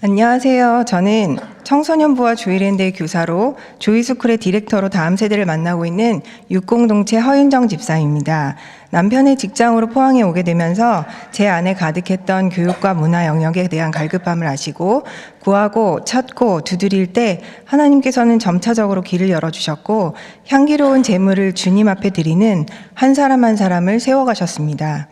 안녕하세요. 저는 청소년부와 조이랜드의 교사로 조이스쿨의 디렉터로 다음 세대를 만나고 있는 육공동체 허윤정 집사입니다. 남편의 직장으로 포항에 오게 되면서 제 안에 가득했던 교육과 문화 영역에 대한 갈급함을 아시고 구하고 찾고 두드릴 때 하나님께서는 점차적으로 길을 열어주셨고 향기로운 제물을 주님 앞에 드리는 한 사람 한 사람을 세워가셨습니다.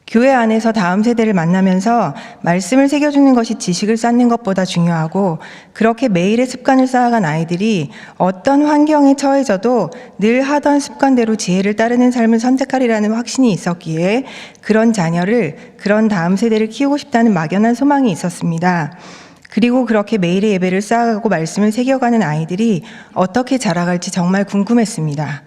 교회 안에서 다음 세대를 만나면서 말씀을 새겨주는 것이 지식을 쌓는 것보다 중요하고 그렇게 매일의 습관을 쌓아간 아이들이 어떤 환경에 처해져도 늘 하던 습관대로 지혜를 따르는 삶을 선택하리라는 확신이 있었기에 그런 자녀를, 그런 다음 세대를 키우고 싶다는 막연한 소망이 있었습니다. 그리고 그렇게 매일의 예배를 쌓아가고 말씀을 새겨가는 아이들이 어떻게 자라갈지 정말 궁금했습니다.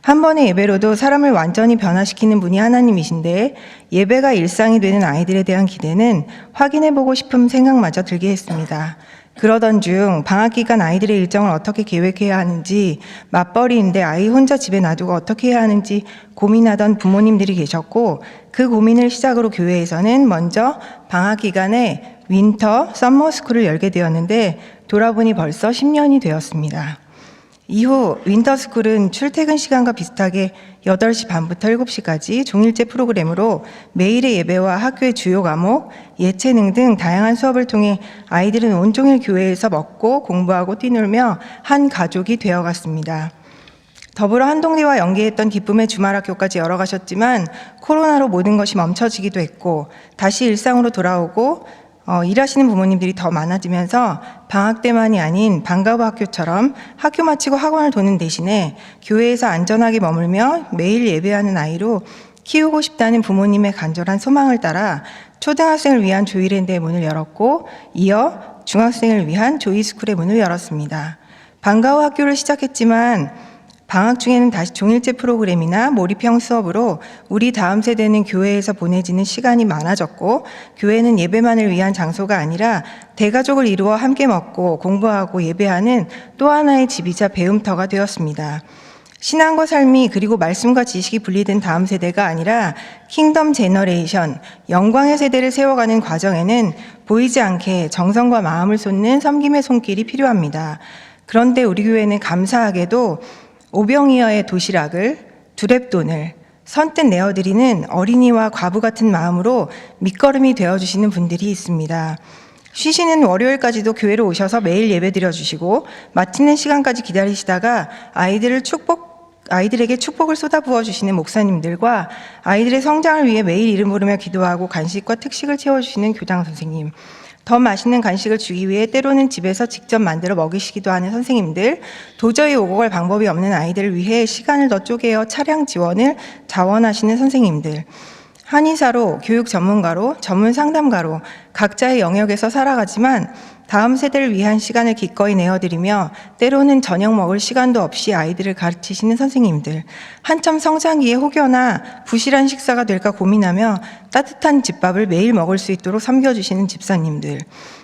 한 번의 예배로도 사람을 완전히 변화시키는 분이 하나님이신데 예배가 일상이 되는 아이들에 대한 기대는 확인해보고 싶은 생각마저 들게 했습니다. 그러던 중 방학기간 아이들의 일정을 어떻게 계획해야 하는지, 맞벌이인데 아이 혼자 집에 놔두고 어떻게 해야 하는지 고민하던 부모님들이 계셨고 그 고민을 시작으로 교회에서는 먼저 방학기간에 윈터, 썸머스쿨을 열게 되었는데 돌아보니 벌써 10년이 되었습니다. 이후 윈터스쿨은 출퇴근 시간과 비슷하게 8시 반부터 7시까지 종일제 프로그램으로 매일의 예배와 학교의 주요 과목, 예체능 등 다양한 수업을 통해 아이들은 온종일 교회에서 먹고 공부하고 뛰놀며 한 가족이 되어갔습니다. 더불어 한동대와 연계했던 기쁨의 주말학교까지 열어가셨지만 코로나로 모든 것이 멈춰지기도 했고 다시 일상으로 돌아오고 일하시는 부모님들이 더 많아지면서 방학 때만이 아닌 방과후 학교처럼 학교 마치고 학원을 도는 대신에 교회에서 안전하게 머물며 매일 예배하는 아이로 키우고 싶다는 부모님의 간절한 소망을 따라 초등학생을 위한 조이랜드의 문을 열었고 이어 중학생을 위한 조이스쿨의 문을 열었습니다. 방과후 학교를 시작했지만 방학 중에는 다시 종일제 프로그램이나 몰입형 수업으로 우리 다음 세대는 교회에서 보내지는 시간이 많아졌고 교회는 예배만을 위한 장소가 아니라 대가족을 이루어 함께 먹고 공부하고 예배하는 또 하나의 집이자 배움터가 되었습니다. 신앙과 삶이 그리고 말씀과 지식이 분리된 다음 세대가 아니라 킹덤 제너레이션, 영광의 세대를 세워가는 과정에는 보이지 않게 정성과 마음을 쏟는 섬김의 손길이 필요합니다. 그런데 우리 교회는 감사하게도 오병이어의 도시락을, 두랩돈을 선뜻 내어드리는 어린이와 과부 같은 마음으로 밑거름이 되어주시는 분들이 있습니다. 쉬시는 월요일까지도 교회로 오셔서 매일 예배 드려주시고 마치는 시간까지 기다리시다가 아이들에게 축복을 쏟아부어 주시는 목사님들과 아이들의 성장을 위해 매일 이름 부르며 기도하고 간식과 특식을 채워주시는 교장 선생님, 더 맛있는 간식을 주기 위해 때로는 집에서 직접 만들어 먹이시기도 하는 선생님들, 도저히 오고 갈 방법이 없는 아이들을 위해 시간을 더 쪼개어 차량 지원을 자원하시는 선생님들, 한의사로, 교육 전문가로, 전문 상담가로 각자의 영역에서 살아가지만 다음 세대를 위한 시간을 기꺼이 내어드리며 때로는 저녁 먹을 시간도 없이 아이들을 가르치시는 선생님들, 한참 성장기에 혹여나 부실한 식사가 될까 고민하며 따뜻한 집밥을 매일 먹을 수 있도록 섬겨주시는 집사님들,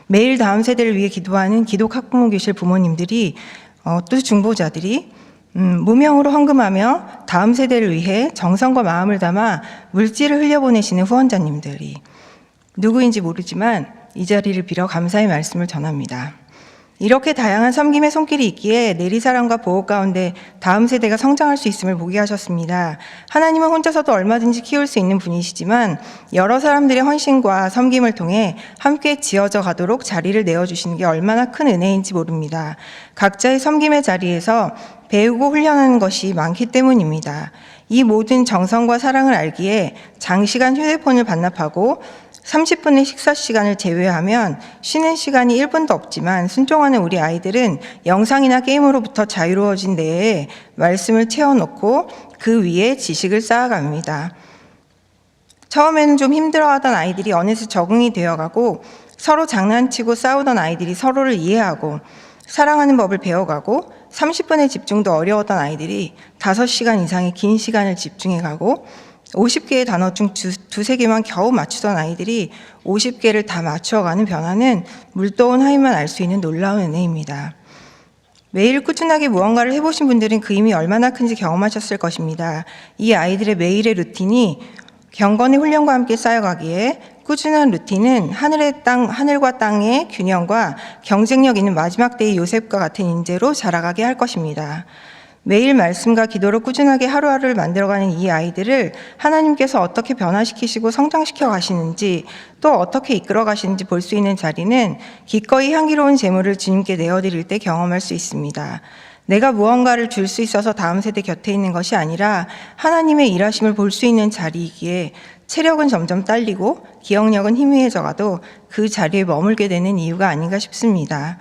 매일 다음 세대를 위해 기도하는 기독 학부모 계실 부모님들이 또 중보자들이 무명으로 헌금하며 다음 세대를 위해 정성과 마음을 담아 물질을 흘려보내시는 후원자님들이 누구인지 모르지만 이 자리를 빌어 감사의 말씀을 전합니다. 이렇게 다양한 섬김의 손길이 있기에 내리사랑과 보호 가운데 다음 세대가 성장할 수 있음을 보게 하셨습니다. 하나님은 혼자서도 얼마든지 키울 수 있는 분이시지만 여러 사람들의 헌신과 섬김을 통해 함께 지어져 가도록 자리를 내어주시는 게 얼마나 큰 은혜인지 모릅니다. 각자의 섬김의 자리에서 배우고 훈련하는 것이 많기 때문입니다. 이 모든 정성과 사랑을 알기에 장시간 휴대폰을 반납하고 30분의 식사 시간을 제외하면 쉬는 시간이 1분도 없지만 순종하는 우리 아이들은 영상이나 게임으로부터 자유로워진 내에 말씀을 채워놓고 그 위에 지식을 쌓아갑니다. 처음에는 좀 힘들어하던 아이들이 어느새 적응이 되어가고 서로 장난치고 싸우던 아이들이 서로를 이해하고 사랑하는 법을 배워가고 30분의 집중도 어려웠던 아이들이 5시간 이상의 긴 시간을 집중해가고 50개의 단어 중 두세 개만 겨우 맞추던 아이들이 50개를 다 맞춰가는 변화는 물떠온 하인만 알 수 있는 놀라운 은혜입니다. 매일 꾸준하게 무언가를 해보신 분들은 그 힘이 얼마나 큰지 경험하셨을 것입니다. 이 아이들의 매일의 루틴이 경건의 훈련과 함께 쌓여가기에 꾸준한 루틴은 하늘과 땅의 균형과 경쟁력 있는 마지막 때의 요셉과 같은 인재로 자라가게 할 것입니다. 매일 말씀과 기도로 꾸준하게 하루하루를 만들어가는 이 아이들을 하나님께서 어떻게 변화시키시고 성장시켜 가시는지, 또 어떻게 이끌어 가시는지 볼 수 있는 자리는 기꺼이 향기로운 제물을 주님께 내어드릴 때 경험할 수 있습니다. 내가 무언가를 줄 수 있어서 다음 세대 곁에 있는 것이 아니라 하나님의 일하심을 볼 수 있는 자리이기에 체력은 점점 딸리고 기억력은 희미해져가도 그 자리에 머물게 되는 이유가 아닌가 싶습니다.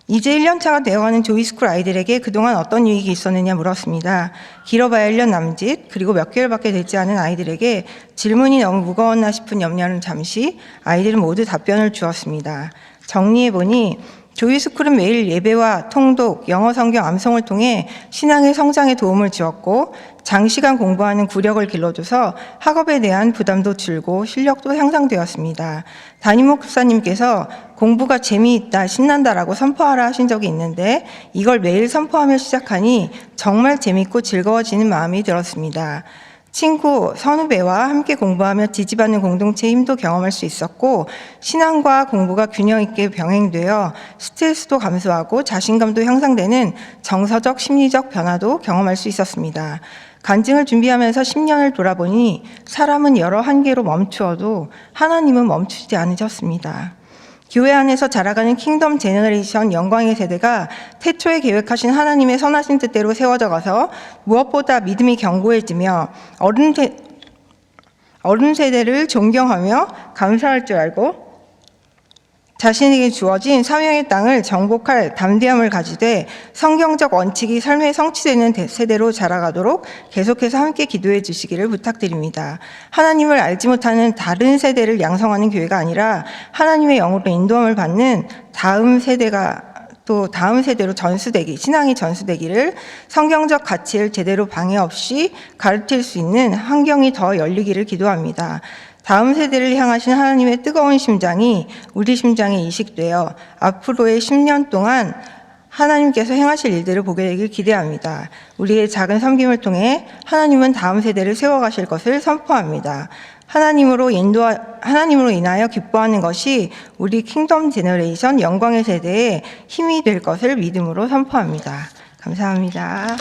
이제 1년차가 되어가는 조이스쿨 아이들에게 그동안 어떤 유익이 있었느냐 물었습니다. 길어봐야 1년 남짓, 그리고 몇 개월밖에 되지 않은 아이들에게 질문이 너무 무거웠나 싶은 염려는 잠시 아이들은 모두 답변을 주었습니다. 정리해보니 조이스쿨은 매일 예배와 통독, 영어 성경 암송을 통해 신앙의 성장에 도움을 주었고, 장시간 공부하는 구력을 길러줘서 학업에 대한 부담도 줄고 실력도 향상되었습니다. 담임 목사님께서 공부가 재미있다, 신난다라고 선포하라 하신 적이 있는데, 이걸 매일 선포하며 시작하니 정말 재밌고 즐거워지는 마음이 들었습니다. 친구, 선후배와 함께 공부하며 지지받는 공동체의 힘도 경험할 수 있었고, 신앙과 공부가 균형 있게 병행되어 스트레스도 감소하고 자신감도 향상되는 정서적, 심리적 변화도 경험할 수 있었습니다. 간증을 준비하면서 10년을 돌아보니 사람은 여러 한계로 멈추어도 하나님은 멈추지 않으셨습니다. 교회 안에서 자라가는 킹덤 제너레이션 영광의 세대가 태초에 계획하신 하나님의 선하신 뜻대로 세워져 가서 무엇보다 믿음이 견고해지며 어른 세대를 존경하며 감사할 줄 알고 자신에게 주어진 사명의 땅을 정복할 담대함을 가지되 성경적 원칙이 삶에 성취되는 세대로 자라가도록 계속해서 함께 기도해 주시기를 부탁드립니다. 하나님을 알지 못하는 다른 세대를 양성하는 교회가 아니라 하나님의 영으로 인도함을 받는 다음 세대로 전수되기, 신앙이 전수되기를, 성경적 가치를 제대로 방해 없이 가르칠 수 있는 환경이 더 열리기를 기도합니다. 다음 세대를 향하신 하나님의 뜨거운 심장이 우리 심장에 이식되어 앞으로의 10년 동안 하나님께서 행하실 일들을 보게 되길 기대합니다. 우리의 작은 섬김을 통해 하나님은 다음 세대를 세워가실 것을 선포합니다. 하나님으로 인하여 기뻐하는 것이 우리 킹덤 제너레이션 영광의 세대에 힘이 될 것을 믿음으로 선포합니다. 감사합니다.